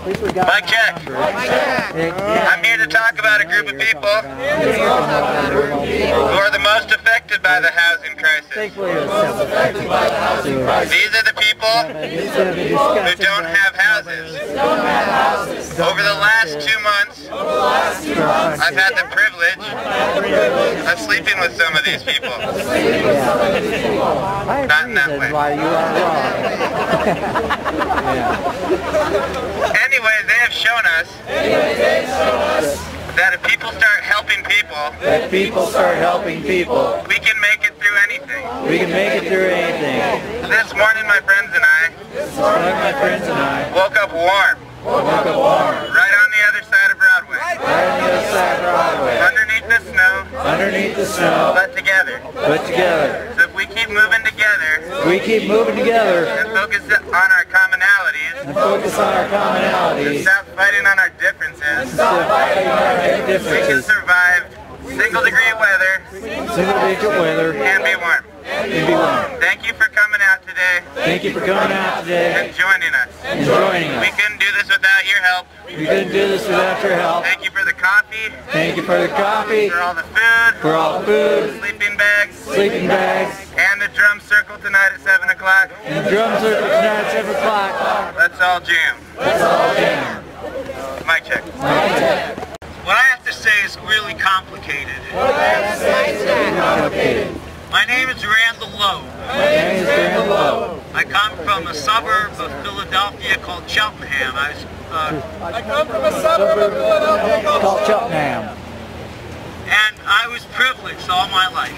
Mic check. I'm here to talk about a group of people who are the most affected by the housing crisis. These are the people who don't have houses. Over the last 2 months, I've had the privilege of sleeping with some of these people. Not in that way. Anyway, they have shown us that if people start helping people, we can make it through anything. This morning, my friends and I woke up warm. Right on the other side of Broadway. Underneath the snow. But together. So if we keep moving together. And focus on our commonalities. And stop fighting on our differences. We can survive single-degree weather. And be warm. Thank you for coming out today. And joining us. We couldn't do this without your help. Thank you for the coffee. For all the food. Sleeping bags. And the drum circle tonight at 7 o'clock. Let's all jam. Mic check. What I have to say is really complicated. My name is Randall Lowe. I come from a suburb of Philadelphia called Cheltenham. I come from a suburb of Philadelphia called Cheltenham. And I was privileged all my life.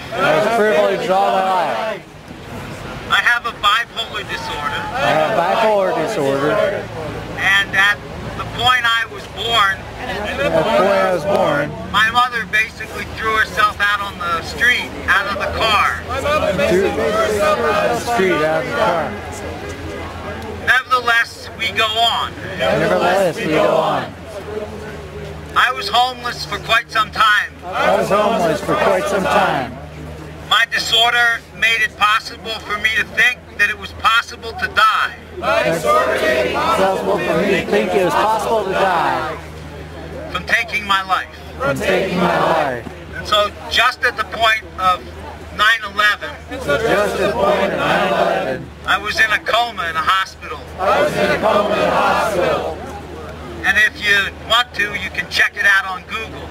I have a bipolar disorder. And at the point I was born, my mother basically threw herself out on the street, out of the car. Nevertheless, we go on. I was homeless for quite some time. My disorder made it possible for me to think that it was possible to die. From taking my life. And so just at the point of 9/11, I was in a coma in a hospital. And if you want to, you can check it out on Google.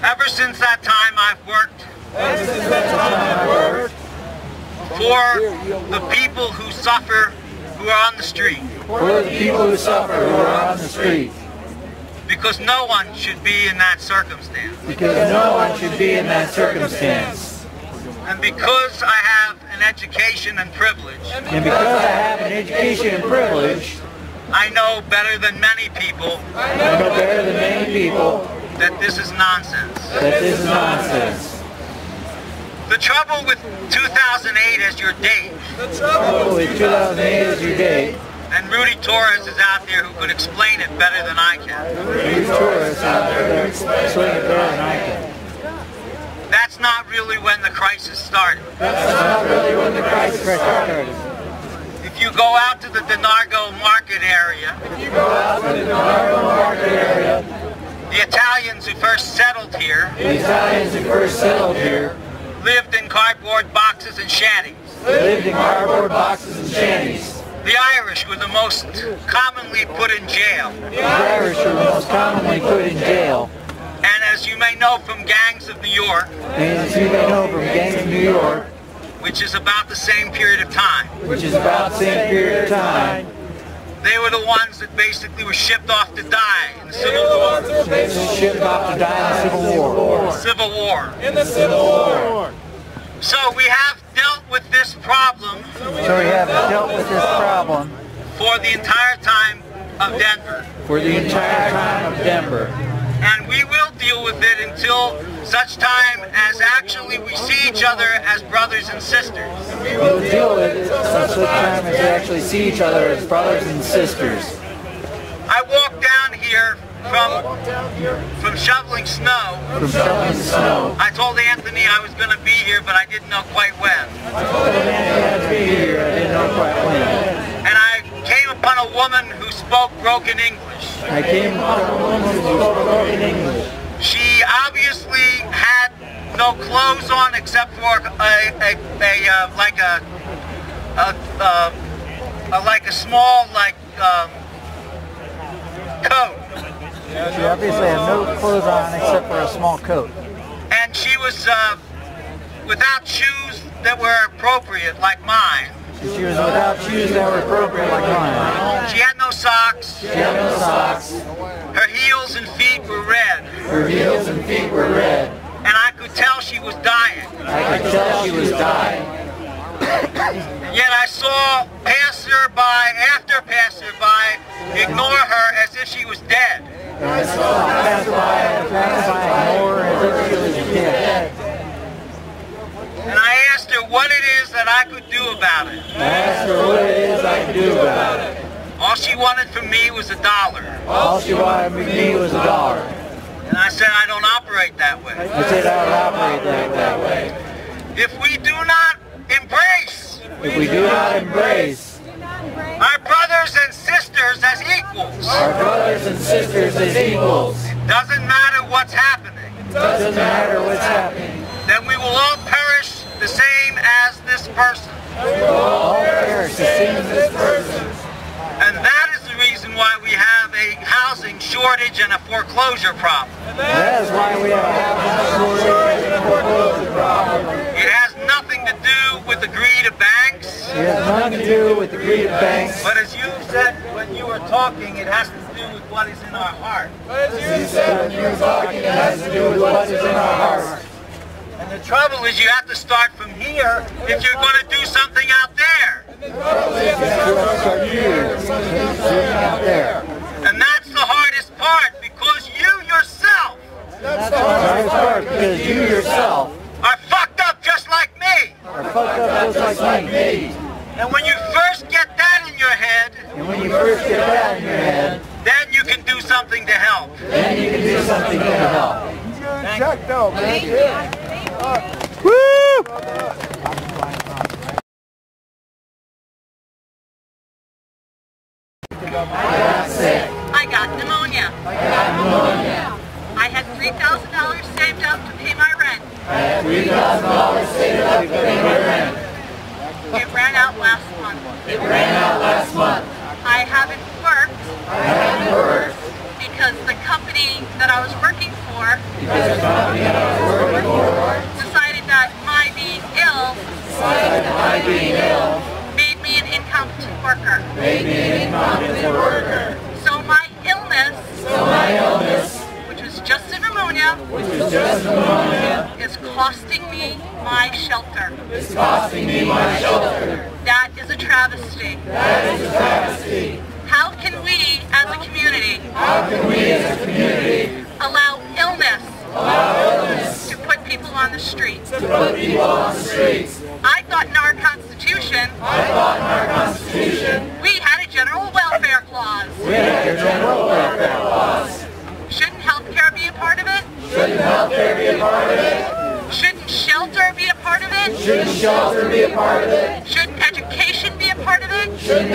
Ever since that time, I've worked for the people who suffer, who are on the street. Because no one should be in that circumstance. And because I have an education and privilege, I know better than many people that this is nonsense. The trouble with 2008 as your date, and Rudy Torres is out there who could explain it better than I can. That's not really when the crisis started. If you go out to the Denargo market area, the Italians who first settled here lived in cardboard boxes and shanties. The Irish were the most commonly put in jail. And as you may know from Gangs of New York, which is about the same period of time, they were the ones that basically were shipped off to die in the Civil War. So we have dealt with this problem for the entire time of Denver. And we will deal with it until such time as actually we see each other as brothers and sisters. I walked down here from shoveling snow. I told Anthony I was going to be here, but I didn't know quite when. And I came woman who spoke broken English. I came upon a woman who spoke broken English. She obviously had no clothes on except for like a small coat. She obviously had no clothes on except for a small coat. And she was without shoes that were appropriate, like mine. She was without shoes that were appropriate, like mine. She had no socks. She had no socks. Her heels and feet were red. Her heels and feet were red. And I could tell she was dying. I could tell she was dying. And yet I saw passerby after passerby ignore her as if she was dead. And I saw passerby ignore her as if she was dead. And I asked her what it is that I could do about it. I asked her what it is I could do about it. All she wanted from me was $1. All she wanted from me was $1. And I said, I don't operate that way. I said I don't operate that way. If we do not embrace, our brothers and sisters as equals, doesn't matter what's happening, then we will all perish the same as this person. And that is the reason why we have a housing shortage and a foreclosure problem. That is why we have a housing shortage and a foreclosure problem. It has nothing to do with the greed of banks. It has nothing to do with the greed of banks. But as you said when you were talking, it has to do with what is in our heart. As you said when you were talking, it has to do with what is in our heart. And the trouble is you have to start from here if you're going to do something out there. And that's the hardest part, because you yourself are fucked up just like me. And when you first get that in your head, then you can do something to help. Chuck, though, man. Woo! I got pneumonia. I had $3,000 saved up to pay my rent. It ran out last month. I haven't worked because the company that I was working for decided that my being ill made me an incompetent worker. So my illness, which was just a pneumonia, is costing me my shelter. That is a travesty. How can we as a community allow illness to put people on the streets? I thought in our Constitution, we had a general welfare clause. Shouldn't healthcare be a part of it? Shouldn't shelter be a part of it? Shouldn't education be a part of it? Shouldn't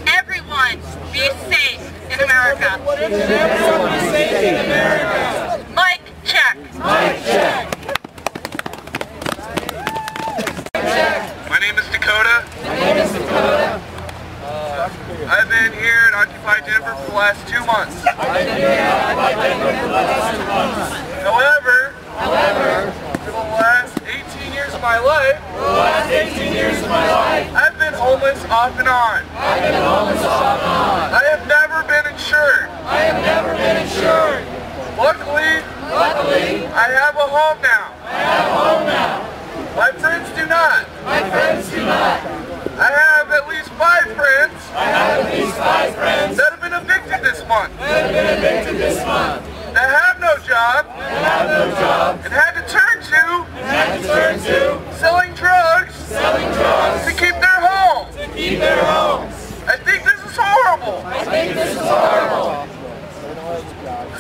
everyone be safe in America? Mic check. My name is Dakota. I've been here in Occupy Denver for the last 2 months. However, for the last 18 years of my life, I've been homeless off and on. I have never been insured. Luckily, I have a home now. My friends do not. I have at least 5 friends that have been evicted this month. That have no job and had to turn to selling drugs to keep their homes. I think this is horrible. The